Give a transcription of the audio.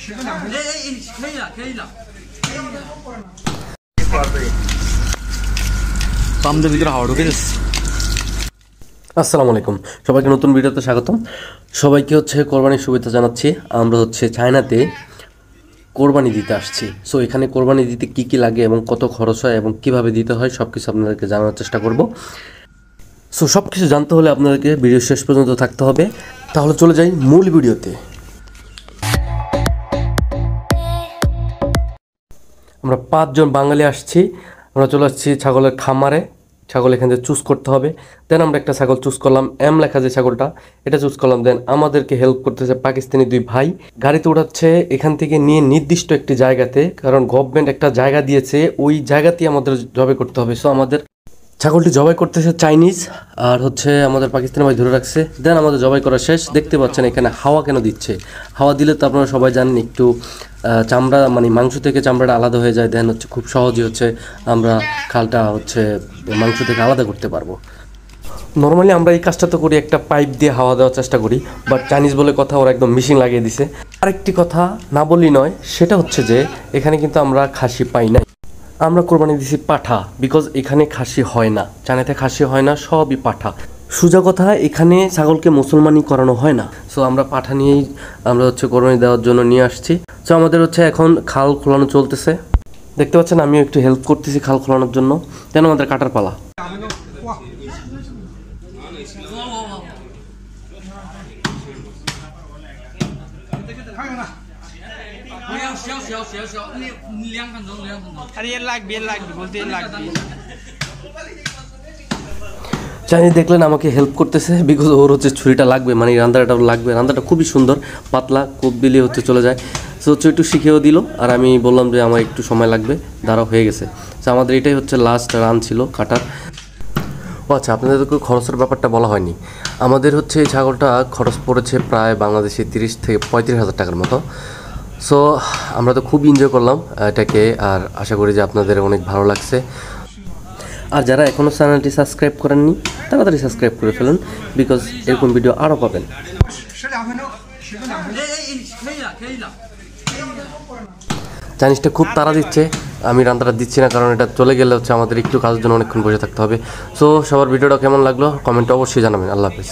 আসসালামু আলাইকুম, সবাইকে নতুন ভিডিওতে স্বাগতম। সবাইকে কোরবানির শুভেচ্ছা জানাচ্ছি। আমরা চায়নাতে কোরবানি দিতে আসছি। সো এখানে কোরবানি দিতে কি কি লাগে এবং কত খরচ হয় এবং কিভাবে দিতে হয় সব কিছু আপনাদেরকে জানানোর চেষ্টা করব। সো সব কিছু জানতে হলে আপনাদেরকে ভিডিও শেষ পর্যন্ত থাকতে হবে। তাহলে চলে যাই মূল ভিডিওতে। আমরা 5 জন বাঙালি আসছি। আমরা চলে আসছি ছাগলের খামারে। ছাগল এখান থেকে চুজ করতে হবে। দেন আমরা একটা ছাগল চুজ করলাম, এম লেখা যে ছাগলটা, এটা চুজ করলাম। দেন আমাদেরকে হেল্প করতেছে পাকিস্তানি 2 ভাই। গাড়িতে উঠাচ্ছে এখান থেকে নিয়ে নির্দিষ্ট একটি জায়গাতে, কারণ গভর্নমেন্ট একটা জায়গা দিয়েছে, ওই জায়গাতেই আমাদের জবাই করতে হবে। সো আমাদের ছাগলটি জবাই করতেছে চাইনিজ, আর আমাদের পাকিস্তানি ভাই ধরে রাখছে। দেন আমাদের জবাই করা শেষ। দেখতে পাচ্ছেন এখানে হাওয়া কেন দিচ্ছে। হাওয়া দিলে তো আপনারা সবাই জানেন একটু চামড়া মাংস থেকে চামড়াটা আলাদা হয়ে যায়। দেন খুব সহজেই আমরা খালটা মাংস থেকে আলাদা করতে পারবো। নর্মালি আমরা এই কাজটা তো করি, একটা পাইপ দিয়ে হাওয়া দেওয়ার চেষ্টা করি, বাট চাইনিজ বলে কথা, ওরা একদম মেশিন লাগিয়ে দিছে। আরেকটি কথা না বললেই নয়, সেটা যে এখানে কিন্তু আমরা খাসি পাই নাই। আমরা কোরবানি দিছি পাঠা, বিকজ এখানে খাসি হয় না, চায়নাতে খাসি হয় না, সবই পাঠা। সোজা কথা, এখানে ছাগলকে মুসলমানি করানো হয় না। সো আমরা পাঠা নিয়েই আমরা কোরবানি দেওয়ার জন্য নিয়ে আসছি। সো আমাদের এখন খাল খোলানো চলতেছে, দেখতে পাচ্ছেন। আমিও একটু হেল্প করতেছি খাল খোলানোর জন্য। দেন আমাদের কাটার পালা। চাইনিজ দেখলেন আমাকে হেল্প করতেছে, বিকজ ওর ছুরিটা লাগবে, মানে রান্দাটাও লাগবে। রান্দাটা খুবই সুন্দর, পাতলা, কোপ দিলে চলে যায়। সো একটু শিখেও দিল, আর আমি বললাম যে আমার একটু সময় লাগবে, দাঁড়াও, হয়ে গেছে। সো আমাদের এটাই লাস্ট রান ছিল কাটার। ও আচ্ছা, আপনাদেরকে খরচের ব্যাপারটা বলা হয়নি। আমাদের এই ছাগলটা খরচ পড়েছে প্রায় বাংলাদেশে 30 থেকে 35 হাজার টাকার মতো। সো আমরা তো খুব এনজয় করলাম এটাকে, আর আশা করি যে আপনাদের অনেক ভালো লাগছে। আর যারা এখনও চ্যানেলটি সাবস্ক্রাইব করেননি, তাড়াতাড়ি সাবস্ক্রাইব করে ফেলুন, বিকজ এরকম ভিডিও আরও পাবেন। চাইনিজটা খুব তাড়া দিচ্ছে, আমি রান্নাটা দিচ্ছি না, কারণ এটা চলে গেলে আমাদের একটু কাজের জন্য অনেকক্ষণ বসে থাকতে হবে। সো সবার ভিডিওটা কেমন লাগলো কমেন্টে অবশ্যই জানাবেন। আল্লাহ হাফিজ।